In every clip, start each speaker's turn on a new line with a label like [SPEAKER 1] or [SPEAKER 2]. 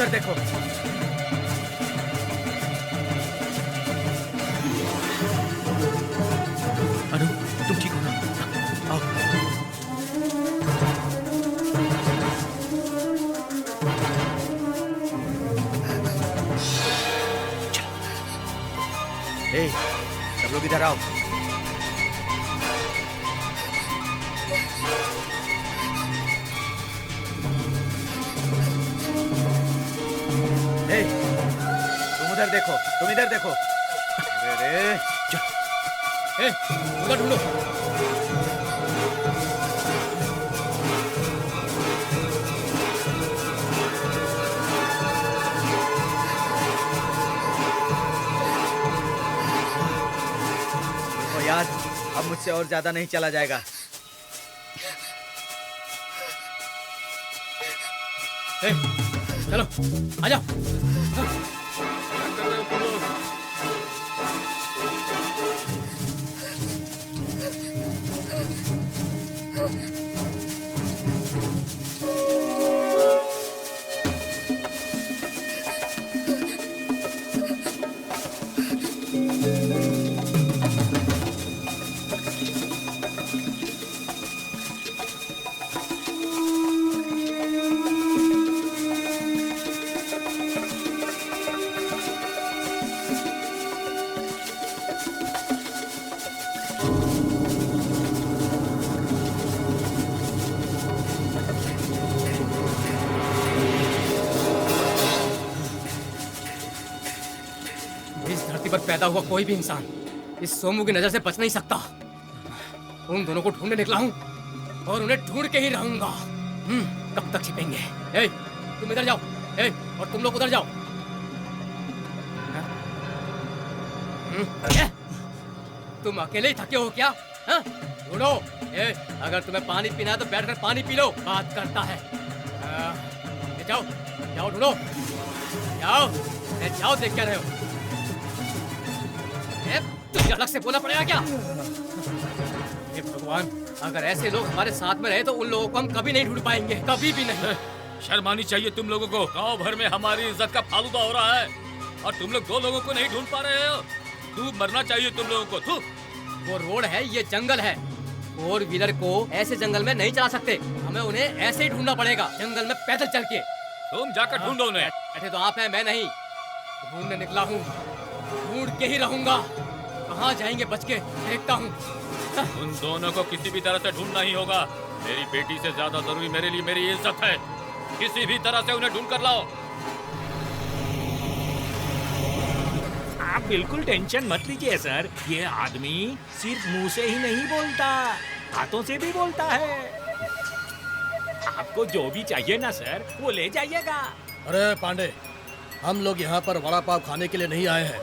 [SPEAKER 1] उधर देखो।
[SPEAKER 2] अनु, तुम ठीक हो ना? आओ।
[SPEAKER 1] ए, सब लोग इधर आओ। ए, तुम उधर देखो, तुम इधर देखो। अरे रे,
[SPEAKER 3] ए, उधर ढूंढो।
[SPEAKER 1] देखो यार, अब मुझसे और ज्यादा नहीं चला जाएगा।
[SPEAKER 3] ए, चलो, आजा। इस धरती पर पैदा हुआ कोई भी इंसान इस सोमू की नजर से बच नहीं सकता। उन दोनों को ढूंढने निकला हूं और उन्हें ढूंढ के ही रहूंगा। कब तक छिपेंगे? ए, तुम इधर जाओ। ए, और तुम लोग उधर जाओ। तुम अकेले ही थके हो क्या? ढूंढो। ए, अगर तुम्हें पानी पीना है तो बैठकर पानी पी लो। बात करता है। जाओ, जाओ ढूंढो। जाओ, जाओ, देख क्या रहे हो? तुझे अलग से बोलना पड़ेगा क्या? हे भगवान, अगर ऐसे लोग हमारे साथ में रहे तो उन लोगों को हम कभी नहीं ढूंढ पाएंगे, कभी भी नहीं।
[SPEAKER 4] शर्म आनी चाहिए तुम लोगों को। गांव भर में हमारी इज्जत का फालूदा हो रहा है और तुम लोग 2 लोगों को नहीं ढूंढ पा रहे हो। तू मरना चाहिए तुम लोगों को। तू,
[SPEAKER 3] वो रोड है, ये जंगल है। 4 व्हीलर को ऐसे जंगल में नहीं चला सकते। हमें उन्हें ऐसे ही ढूंढना पड़ेगा, जंगल में पैदल चल के।
[SPEAKER 4] तुम जाकर ढूंढो उन्हें।
[SPEAKER 3] बैठे तो आप हैं, मैं नहीं। ढूंढने निकला हूँ, ढूंढ के ही रहूंगा। कहाँ जाएंगे बच के, देखता हूँ।
[SPEAKER 4] उन दोनों को किसी भी तरह से ढूंढना ही होगा। मेरी बेटी से ज्यादा जरूरी मेरे लिए मेरी इज्जत है। किसी भी तरह से उन्हें ढूंढ कर लाओ।
[SPEAKER 5] आप बिल्कुल टेंशन मत लीजिए सर। ये आदमी सिर्फ मुंह से ही नहीं बोलता, हाथों से भी बोलता है। आपको जो भी चाहिए ना सर, वो ले जाइएगा।
[SPEAKER 6] अरे पांडे, हम लोग यहाँ पर वड़ा पाव खाने के लिए नहीं आए हैं।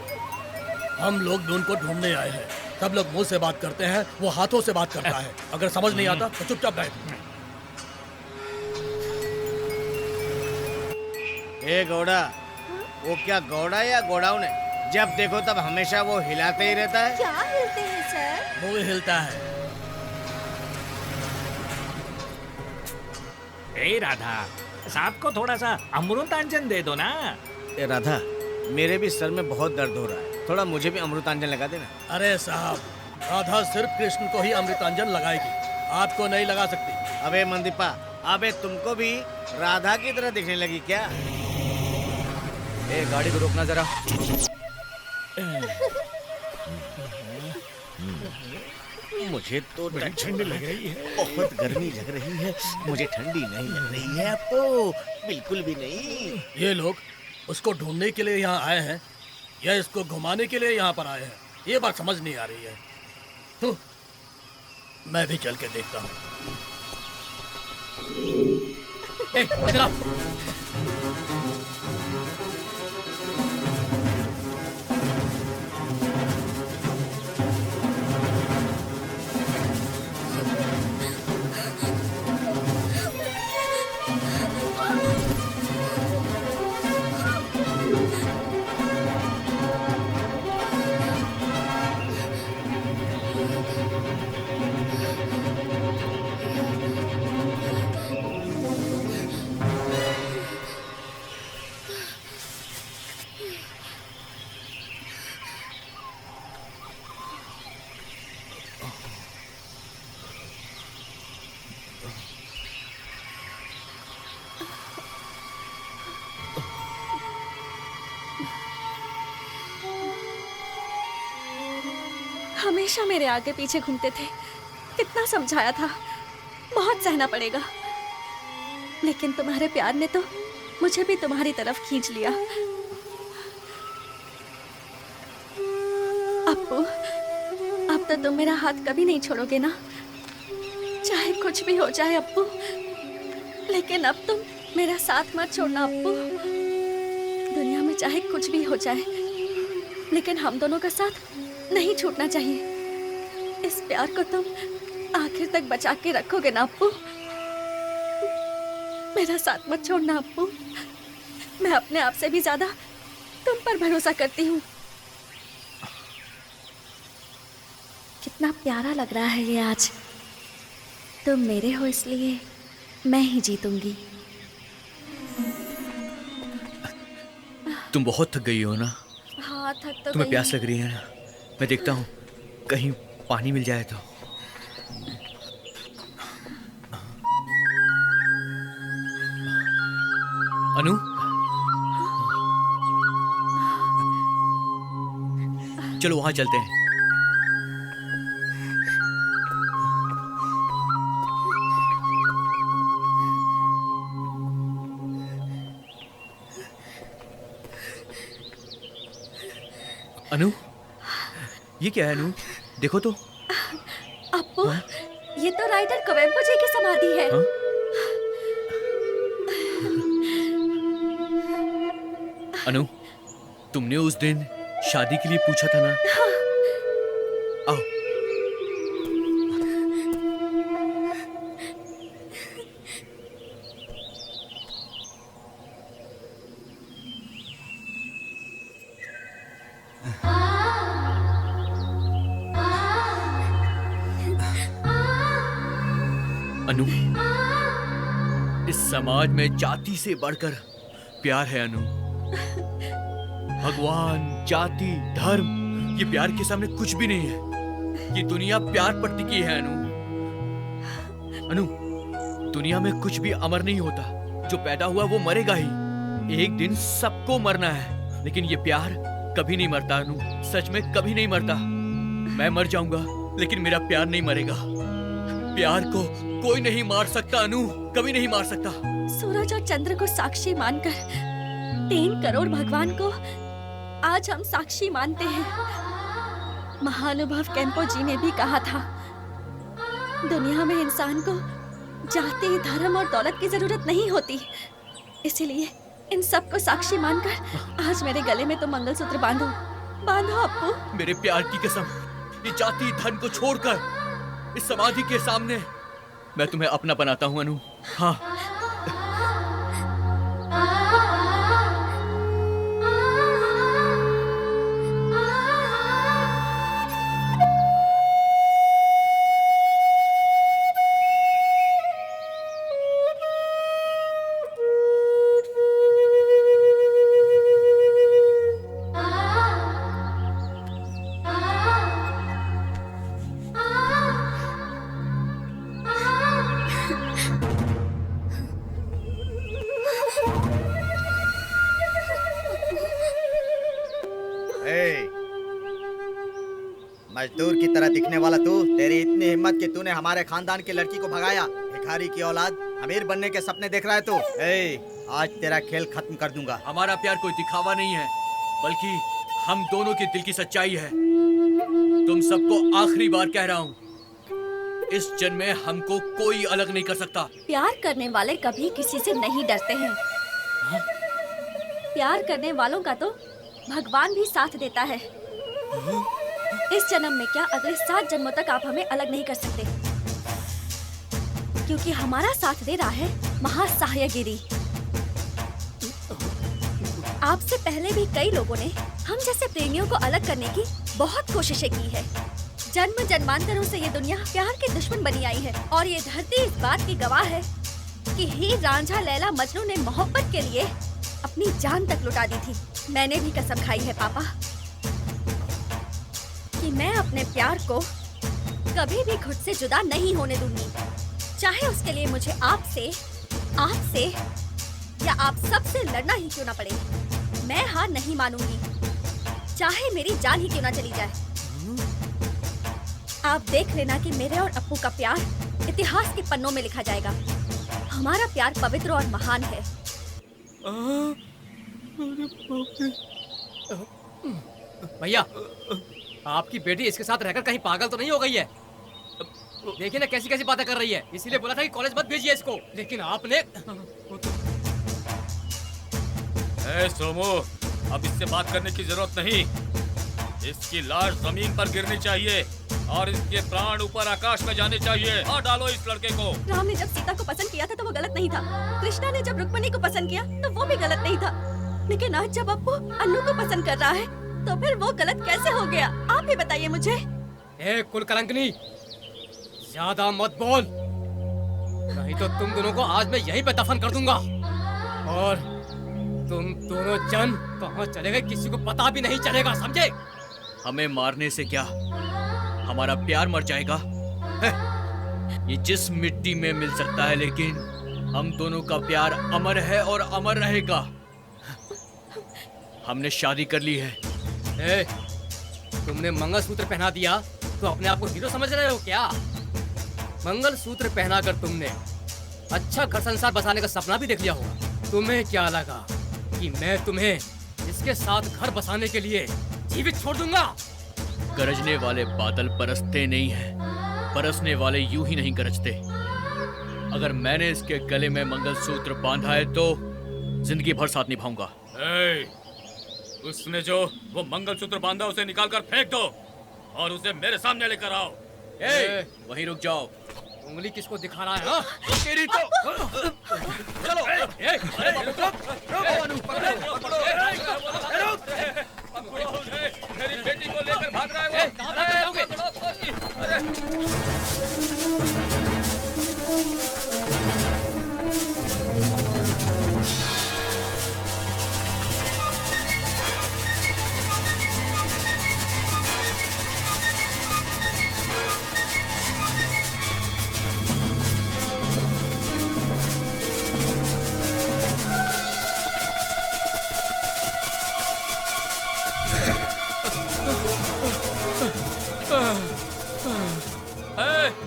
[SPEAKER 6] हम लोग भी उनको ढूंढने आए हैं। सब लोग मुंह से बात करते हैं, वो हाथों से बात करता है। अगर समझ नहीं आता तो चुपचाप बैठ।
[SPEAKER 1] ए गौड़ा, वो क्या गौड़ा या गोडाउन है? जब देखो तब हमेशा वो हिलाते ही रहता है।
[SPEAKER 7] क्या हिलते हैं सर?
[SPEAKER 6] मुंह हिलता है।
[SPEAKER 5] ए राधा, साहब को थोड़ा सा अमृतांजन दे दो ना।
[SPEAKER 1] ए राधा, मेरे भी सर में बहुत दर्द हो रहा है, थोड़ा मुझे भी अमृतांजन लगा देना।
[SPEAKER 6] अरे साहब, राधा सिर्फ कृष्ण को ही अमृतांजन लगाएगी, आपको नहीं लगा सकती।
[SPEAKER 1] अबे मंदीपा, अबे तुमको भी राधा की तरह दिखने लगी क्या?
[SPEAKER 2] ए, गाड़ी को रोकना जरा।
[SPEAKER 1] मुझे तो ठंडी लग रही है, बहुत गर्मी लग रही है। मुझे ठंडी नहीं लग रही है अब तो, बिल्कुल भी नहीं।
[SPEAKER 6] ये लोग उसको ढूंढने के लिए यहाँ आए हैं या इसको घुमाने के लिए यहाँ पर आए हैं, ये बात समझ नहीं आ रही है। मैं भी चल के देखता हूँ।
[SPEAKER 3] इधर आओ।
[SPEAKER 7] हमेशा मेरे आगे पीछे घूमते थे। कितना समझाया था, बहुत सहना पड़ेगा, लेकिन तुम्हारे प्यार ने तो मुझे भी तुम्हारी तरफ खींच लिया। अप्पू, अब तो तुम मेरा हाथ कभी नहीं छोड़ोगे ना? चाहे कुछ भी हो जाए अप्पू, लेकिन अब तुम मेरा साथ मत छोड़ना अप्पू। दुनिया में चाहे कुछ भी हो जाए, लेकिन हम दोनों का साथ नहीं छूटना चाहिए। इस प्यार को तुम आखिर तक बचा के रखोगे ना अप्पू? मेरा साथ मत छोड़ना अप्पू। मैं अपने आप से भी ज्यादा तुम पर भरोसा करती हूँ। कितना प्यारा लग रहा है ये आज। तुम मेरे हो इसलिए मैं ही जीतूंगी।
[SPEAKER 2] तुम बहुत थक गई हो ना?
[SPEAKER 7] हाँ, थक तो
[SPEAKER 2] तुम्हें
[SPEAKER 7] गई
[SPEAKER 2] प्यास
[SPEAKER 7] हूँ।
[SPEAKER 2] लग रही है ना? मैं देखता हूँ कहीं पानी मिल जाए तो। अनु, चलो वहां चलते हैं। अनु, ये क्या है अनु? देखो तो।
[SPEAKER 7] अप्पू, ये तो राइटर कुवेम्पु जी की समाधि है।
[SPEAKER 2] हाँ? अनु, तुमने उस दिन शादी के लिए पूछा था ना? आओ। अनु, इस समाज में जाति से बढ़कर प्यार है अनु। भगवान, जाति, धर्म, ये प्यार के सामने कुछ भी नहीं है। ये दुनिया प्यार पर टिकी है अनु। अनु, दुनिया में कुछ भी अमर नहीं होता। जो पैदा हुआ वो मरेगा ही। एक दिन सबको मरना है, लेकिन ये प्यार कभी नहीं मरता अनु। सच में कभी नहीं मरता। मैं मर जाऊंगा, लेकिन मेरा प्यार नहीं मरेगा। प्यार को कोई नहीं मार सकता अनु, कभी नहीं मार सकता।
[SPEAKER 7] सूरज और चंद्र को साक्षी मानकर 3 करोड़ भगवान को आज हम साक्षी मानते हैं। महानुभव केम्पो जी ने भी कहा था, दुनिया में इंसान को जाति, धर्म और दौलत की जरूरत नहीं होती। इसीलिए इन सब को साक्षी मानकर आज मेरे गले में तो मंगलसूत्र बांधो। बांधो अप्पू।
[SPEAKER 2] मेरे प्यार की कसम, ये जाति धन को छोड़कर इस समाधि के सामने मैं तुम्हें अपना बनाता हूँ अनु। हाँ।
[SPEAKER 1] मजदूर की तरह दिखने वाला तू, तेरी इतनी हिम्मत कि तूने हमारे खानदान की लड़की को भगाया। भिखारी की औलाद, अमीर बनने के सपने देख रहा है तू। आज तेरा खेल खत्म कर दूंगा।
[SPEAKER 2] हमारा प्यार कोई दिखावा नहीं है, बल्कि हम दोनों के दिल की सच्चाई है। तुम सबको आखिरी बार कह रहा हूँ, इस जन्म में हमको कोई अलग नहीं कर सकता।
[SPEAKER 7] प्यार करने वाले कभी किसी से नहीं डरते हैं। प्यार करने वालों का तो भगवान भी साथ देता है। इस जन्म में क्या, अगले 7 जन्मों तक आप हमें अलग नहीं कर सकते, क्योंकि हमारा साथ दे रहा है महासहायगिरी। आपसे पहले भी कई लोगों ने हम जैसे प्रेमियों को अलग करने की बहुत कोशिशें की है। जन्म जन्मांतरों से ये दुनिया प्यार के दुश्मन बनी आई है, और ये धरती इस बात की गवाह है कि हीर, रांझा, लैला, मजनू ने मोहब्बत के लिए अपनी जान तक लुटा दी थी। मैंने भी कसम खाई है पापा कि मैं अपने प्यार को कभी भी खुद से जुदा नहीं होने दूंगी, चाहे उसके लिए मुझे आपसे या आप सबसे लड़ना ही क्यों ना पड़े। मैं हार नहीं मानूंगी, चाहे मेरी जान ही क्यों ना चली जाए। आप देख लेना कि मेरे और अप्पू का प्यार इतिहास के पन्नों में लिखा जाएगा। हमारा प्यार पवित्र और महान है।
[SPEAKER 3] भैया, आपकी बेटी इसके साथ रहकर कहीं पागल तो नहीं हो गई है? देखिए ना कैसी कैसी बातें कर रही है। इसीलिए बोला था कि कॉलेज मत भेजिए इसको, लेकिन आपने।
[SPEAKER 4] ए सोमो, अब इससे बात करने की जरूरत नहीं। इसकी लाश जमीन पर गिरनी चाहिए और इसके प्राण ऊपर आकाश में जाने चाहिए। और डालो इस लड़के को।
[SPEAKER 7] राम ने जब सीता को पसंद किया था तो वो गलत नहीं था। कृष्णा ने जब रुक्मणी को पसंद किया तो वो भी गलत नहीं था। लेकिन आज जब अप्पू अन्नू को पसंद कर रहा है तो फिर वो गलत कैसे हो गया? आप ही बताइए मुझे।
[SPEAKER 3] ए कुलकलंकनी, ज्यादा मत बोल, नहीं तो तुम दोनों को आज मैं यहीं पे दफन कर दूंगा। और तुम दोनों जन कहाँ चले गए किसी को पता भी नहीं चलेगा, समझे?
[SPEAKER 2] हमें मारने से क्या, हमारा प्यार मर जाएगा? है? ये जिस मिट्टी में मिल सकता है, लेकिन हम दोनों का प्यार अमर है और अमर रहेगा। हमने शादी कर ली है।
[SPEAKER 3] ए, तुमने मंगलसूत्र पहना दिया तो अपने आप को हीरो समझ रहे हो क्या? मंगलसूत्र पहनाकर तुमने अच्छा घर संसार बसाने का सपना भी देख लिया होगा। तुम्हें क्या लगा कि मैं तुम्हें इसके साथ घर बसाने के लिए जीवित छोड़ दूंगा?
[SPEAKER 2] गरजने वाले बादल बरसते नहीं हैं, बरसने वाले यूं ही नहीं गरजते। अगर मैंने इसके गले में मंगलसूत्र बांधा है तो जिंदगी भर साथ निभाऊंगा।
[SPEAKER 4] उसने जो वो मंगलसूत्र बांधा उसे निकाल कर फेंक दो और उसे मेरे सामने लेकर आओ।
[SPEAKER 2] वहीं रुक जाओ।
[SPEAKER 3] उंगली किसको दिखा रहा है? हाँ?
[SPEAKER 2] तेरी तो चलो।
[SPEAKER 4] मेरी बेटी को लेकर भाग रहा है वो।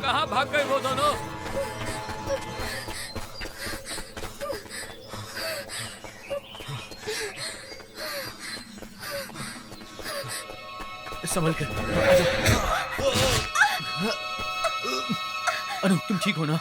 [SPEAKER 4] कहाँ भाग गए वो दोनों?
[SPEAKER 2] संभल कर। अनु, तुम ठीक हो ना?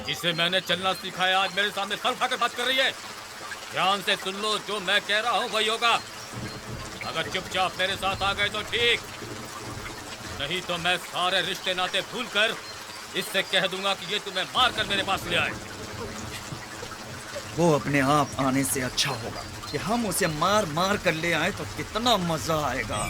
[SPEAKER 4] जिसे मैंने चलना सिखाया आज मेरे सामने सर उठाकर बात कर रही है। ध्यान से सुन लो, जो मैं कह रहा हूँ वही होगा। अगर चुपचाप मेरे साथ आ गए तो ठीक, नहीं तो मैं सारे रिश्ते नाते भूल कर इससे कह दूंगा कि ये तुम्हें मार कर मेरे पास ले आए।
[SPEAKER 1] वो अपने आप आने से अच्छा होगा कि हम उसे मार मार कर ले आए तो कितना मजा आएगा।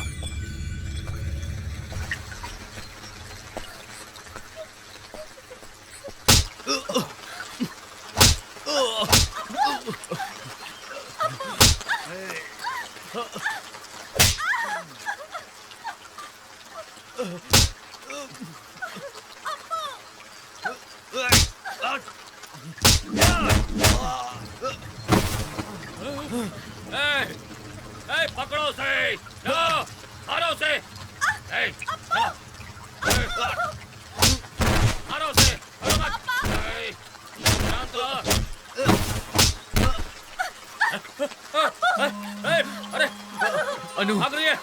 [SPEAKER 4] पकड़ो उसे, जाओ, मारो उसे, मारो उसे, मारो मत, शांत रहो। अरे
[SPEAKER 2] अनु,
[SPEAKER 4] भाग रही है।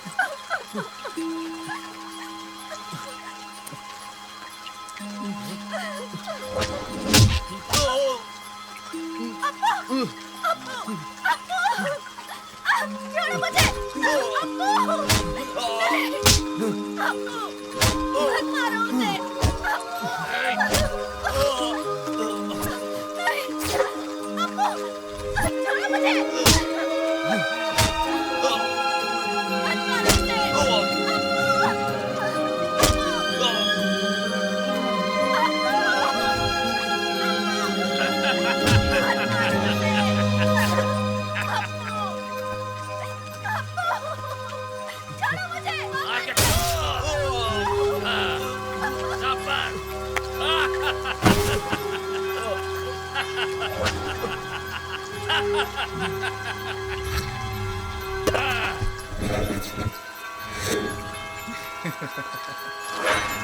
[SPEAKER 7] छोड़ो मुझे। मत मारो उसे। छोड़ो मुझे।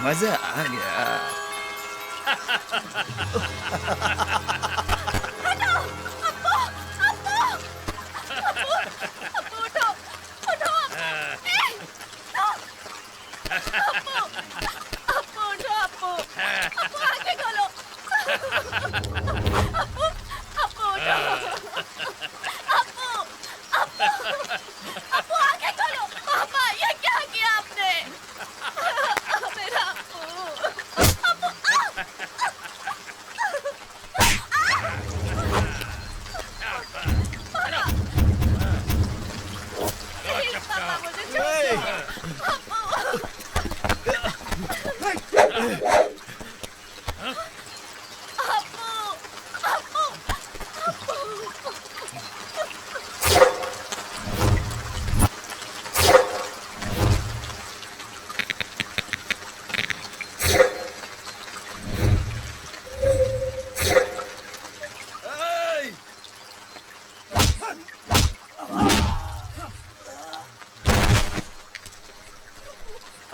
[SPEAKER 2] मजा आ गया।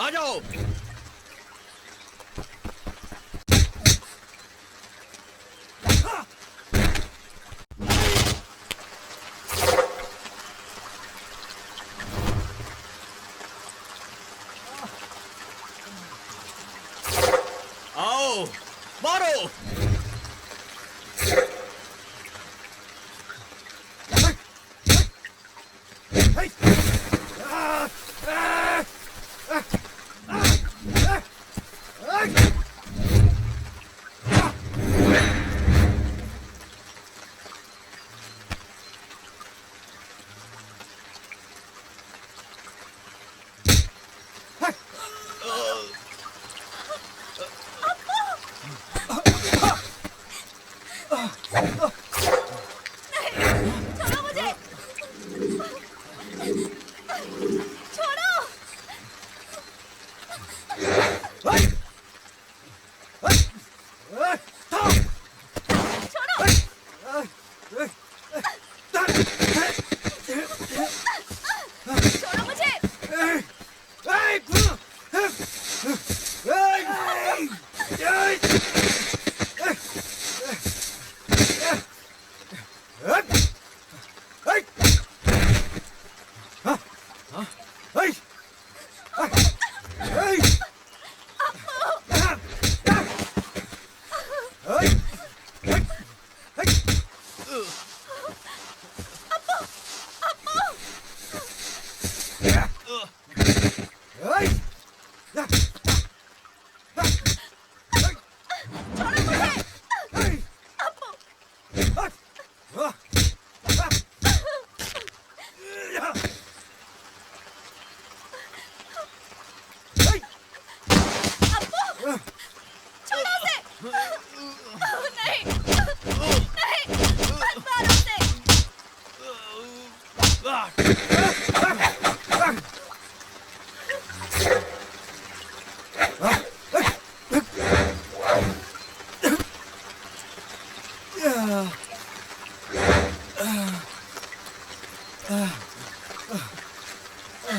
[SPEAKER 2] आ जाओ। आओ, मारो।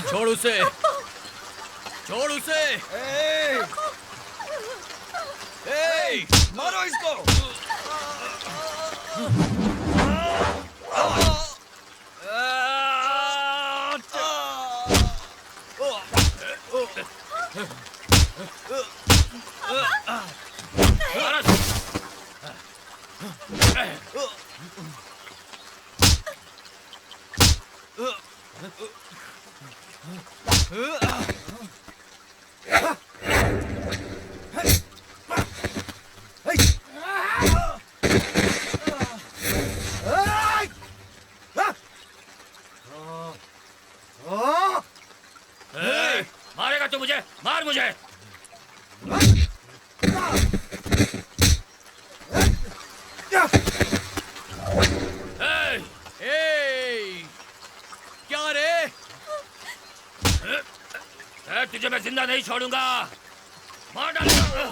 [SPEAKER 2] छोड़ उसे, छोड़ उसे। ए, मारो इसको।
[SPEAKER 4] मारेगा तू मुझे? मार मुझे।
[SPEAKER 2] क्या रे?
[SPEAKER 4] तुझे मैं जिंदा नहीं छोड़ूंगा। मार डालूंगा।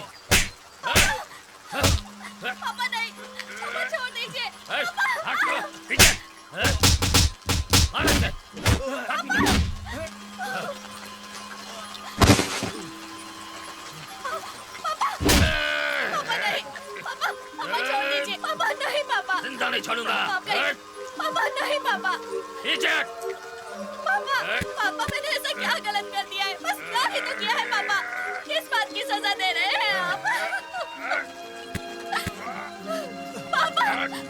[SPEAKER 7] पापा नहीं, पापा छोड़ दीजिए।
[SPEAKER 4] हट पीछे। जिंदा नहीं छोड़ूंगा।
[SPEAKER 7] पापा नहीं पापा।
[SPEAKER 4] नीचे हट।
[SPEAKER 7] पापा पापा मैंने ऐसा क्या गलत कर दिया है? बस प्यार ही तो किया है पापा। किस बात की सजा दे रहे हैं आप? पापा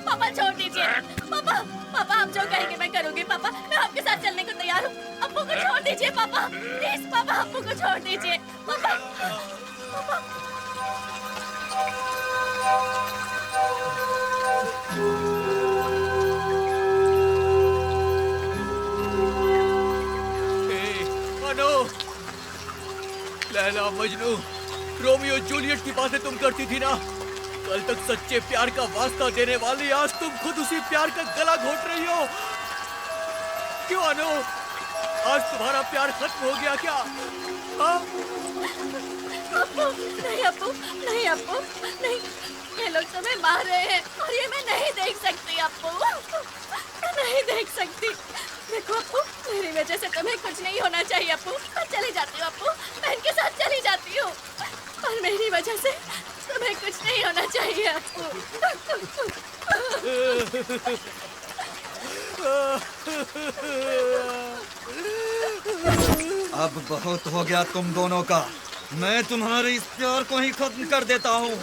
[SPEAKER 7] पापा छोड़ दीजिए। पापा पापा आप जो कहेंगे मैं करूंगी। पापा मैं आपके साथ चलने को तैयार हूँ। अप्पू को छोड़ दीजिए पापा। प्लीज पापा अप्पू को छोड़ दीजिए पापा। पापा
[SPEAKER 2] अनु, लैला मजनू, रोमियो जूलियट की बातें तुम करती थी ना? कल तक सच्चे प्यार का वास्ता देने वाली आज तुम खुद उसी प्यार का गला घोट रही हो। क्यों अनु? आज तुम्हारा प्यार खत्म हो गया क्या? हाँ?
[SPEAKER 7] अप्पू नहीं अप्पू नहीं अप्पू नहीं। ये लोग तुम्हें मार रहे हैं और ये मैं नहीं देख सकती अप्पू। मैं नहीं देख सकती। देखो अप्पू मेरी वजह से तुम्हें कुछ नहीं होना चाहिए अप्पू। मैं चली जाती हूँ अप्पू। मैं इनके साथ चली जाती हूँ और मेरी वजह से तुम्हें कुछ नहीं होना चाहिए अप्पू।
[SPEAKER 1] अब बहुत हो गया तुम दोनों का। मैं तुम्हारे इस प्यार को ही खत्म कर देता हूँ।